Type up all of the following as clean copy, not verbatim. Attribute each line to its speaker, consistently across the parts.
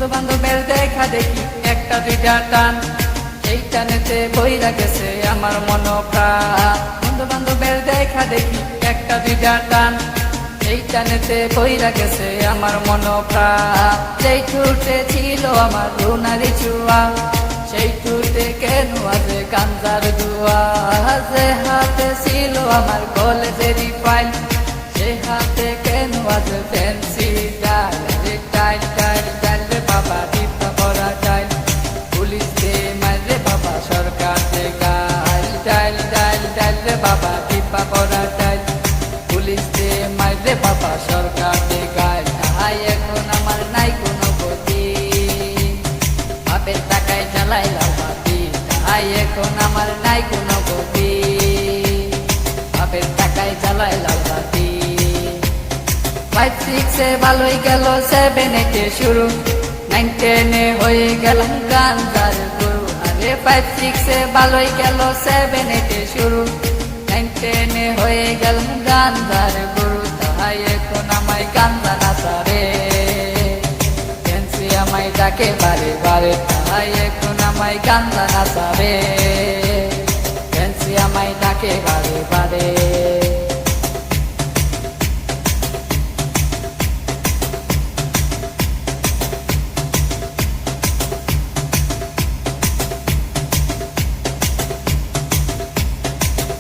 Speaker 1: বন্ধু বান্ধবের দেখা দেখি একটা দুইটা টান, এই টানেতে বইরা গেছে আমার মন প্রাণ। বন্ধু বান্ধবের দেখা দেখি একটা দুইটা টান, এই টানেতে বইরা গেছে আমার মন প্রাণ। যেই ঠুটে ছিল আমার রুনারি চুয়া, সেই ঠুটে কেন আছে গাঞ্জার দুয়া। যে হাতে ছিল আমার কলেজেরই ফাইল, সে হাতে কেন আছে ফ্যান্সি ডাল। টাইল টাইল টাইল রে বাবা টিপা পড়া টাইল, পুলিশ দে মারে বাবা সরকার দে গাইল। টাইল টাইল টাইল রে বাবা টিপা পড়া টাইল, পুলিশ দে মারে বাবা সরকার দে গাইল। তাই এখন আমার নাই কোনো গতি, বাপের টাকায় চালাইলাম বাতি। তাই এখন আমার নাই কোনো গতি, বাপের টাকায় চালাইলাম বাতি। 5, 6 ভালোই গেল, 7, 8 শুরু, 9, 10 হয়ে গেলাম গাঞ্জার গুরু। আরে 5, 6 ভালোই গেল, 7, 8 শুরু, 9, 10 হয়ে গেলাম গাঞ্জার গুরু। তাই এখন আমায় গাঞ্জা নাচারে, ফ্যান্সি আমায় ডাকে বারে বারে। তাই এখন আমায় গাঞ্জা নাচারে, ফ্যান্সি আমায় ডাকে বারে বারে।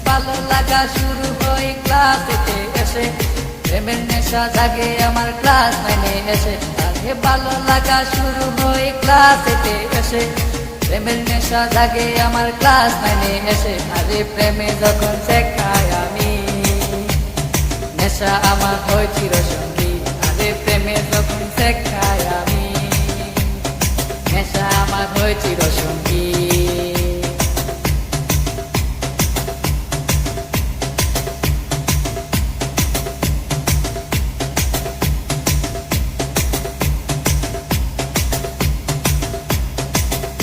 Speaker 1: ভালো লাগা শুরু হয় ক্লাসেতে এসে, প্রেমের নেশা জাগে আমার ক্লাস 9 এসে। আরে ভালো লাগা শুরু হয় ক্লাসেতে এসে, প্রেমের নেশা জাগে আমার ক্লাস 9 এসে। আরে প্রেমে যখন শেখাই আমি, নেশা আমার হয় চিরসঙ্গী। আরে প্রেমে যখন শেখাই আমি, নেশা আমার হয় চিরসঙ্গী।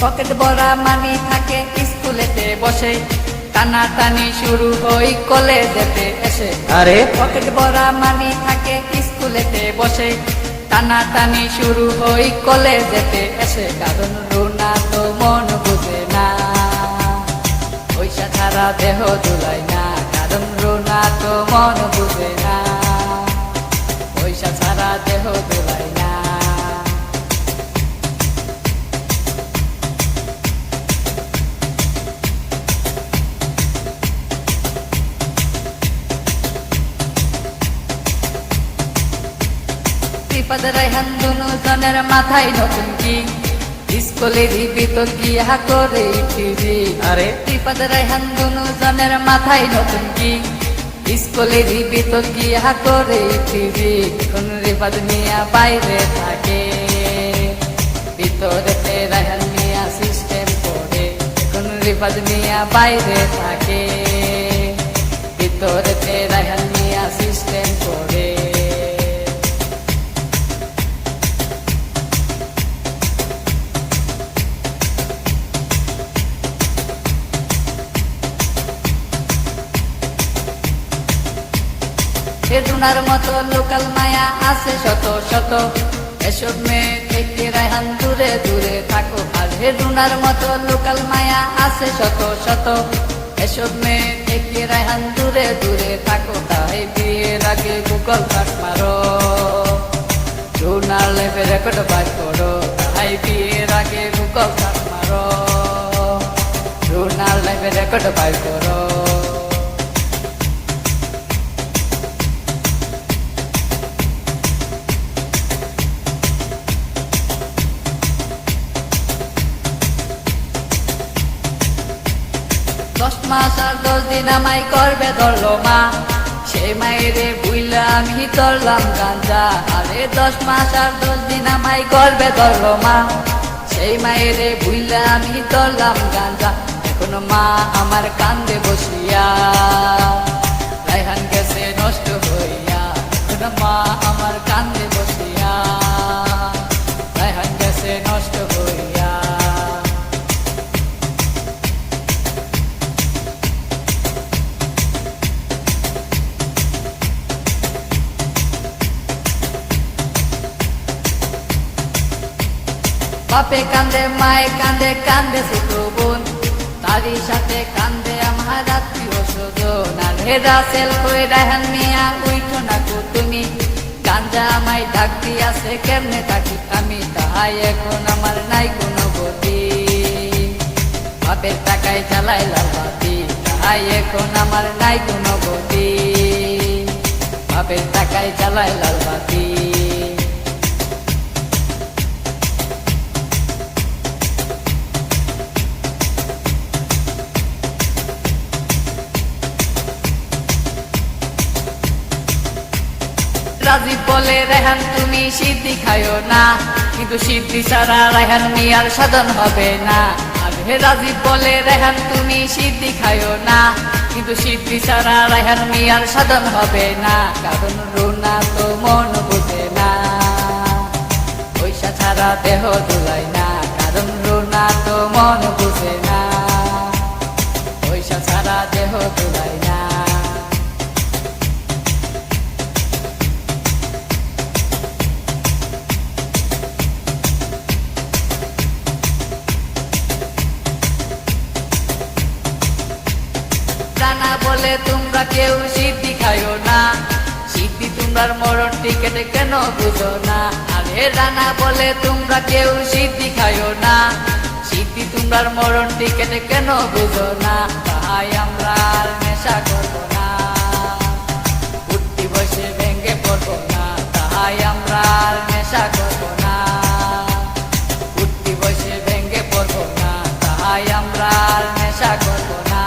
Speaker 1: পকেট ভরা মানি থাকে স্কুলেতে বসে, টানাটানি শুরু হই কলেজেতে এসে। আরে পকেট ভরা মানি থাকে স্কুলেতে বসে, টানাটানি শুরু হই কলেজেতে এসে। কারণ রুনা তো মন বুঝে না, পয়সা ছাড়া দেহ দুলাই না। কারণ রুনা তো মন বুঝে না, পয়সা ছাড়া দেহ দুলাই না। ত্রিপদ রায়হান দুজনের মাথায় নতুন কি, স্কুলেরই ভিতর গিয়া করে টিভি। আরে ত্রিপদ রায়হান দুজনের মাথায় নতুন কি, স্কুলেরই ভিতর গিয়া করে টিভি। কোন রিপাদ মিয়া বাইরে থাকে, ভিতরেতে রায়হান মিয়া সিস্টেম করে। কোন রিপাদ মিয়া বাইরে থাকে, ভিতরেতে রায়হান মিয়া সিস্টেম করে। রুনার মতো লোকাল মায়া আছে শত শত, এসব মেয়ে থেকে রায়হান দূরে দূরে থাকো। আর রুনার মতো লোকাল মায়া আছে শত শত, এসব মেয়ে থেকে রায়হান দূরে দূরে থাকো। তাই বিয়ের আগে গুগল সার্চ মারো, রুনার লাইফে রেকর্ড বাই করো। তাই বিয়ের আগে গুগল সার্চ মারো, রুনার লাইফে রেকর্ড বাই করো। দশ মাস আর 10 দিন আমায় করবে ধরলো মা, সেই মায়েরে বুইলা আমি ধরলাম গাঞ্জা। আরে 10 মাস আর 10 দিন আমায় করবে ধরলো মা, সেই মায়েরে বুইলা আমি ধরলাম গাঞ্জা। এখনো মা আমার কান্দে বসিয়া, রায়হান গেছে নষ্ট হইয়া। এখনো মা আমার কান্দে বসিয়া, রায়হান গেছে নষ্ট হইয়া। 10 বাপে কান্দে মায়ে কান্দে কান্দে ছোট বোন, তারই সাথে কান্দে আমার আত্মীয় স্বজন। আর হেরা সেল করে রায়হান মিয়া উইঠো না কো তুমি, গাঞ্জা আমায় ডাক দিয়াছে কেমনে থাকি আমি, তাই এখন আমার নাই কোনো গতি। বাপের টাকায় চালাই লাল বাতি, তাই এখন আমার নাই কোনো গতি। বাপের টাকায় চালাই লাল বাতি। রাজীব বলে রেহান তুমি সিদ্ধি খায়ো না, কিন্তু সিদ্ধি ছাড়া রেহান মিয়ার সাধন হবে না। আরে রাজীব বলে রেহান তুমি সিদ্ধি খায়ো না, কিন্তু সিদ্ধি ছাড়া রেহান মিয়ার সাধন হবে না। কারণ রুনা তো মন বুঝে না, পয়সা ছাড়া দেহ দুলাই না। কারণ রুনা তো মন বুঝে না, পয়সা ছাড়া দেহ দুলাই না। রানা বলে তোমরা কেউ সিদ্ধি খায়ো না, সিদ্ধি তোমরার মরণ টিকেটে কেন বুঝো না। আরে রানা বলে তোমরা কেউ সিদ্ধি খায়ো না, সিদ্ধি তোমরার মরণ টিকেটে কেন বুঝো না। তাই আমরা আর নেশা করবো না, উঠতি বসে ভেঙে পড়বো না। তাই আমরা আর নেশা করবো না, উঠতি বসে ভেঙে পড়বো না। তাই আমরা আর নেশা করবো না,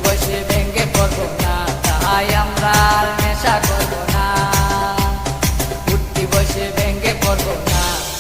Speaker 1: বসে ভেঙে পড়বো না। তাই আমরা নেশা করবো।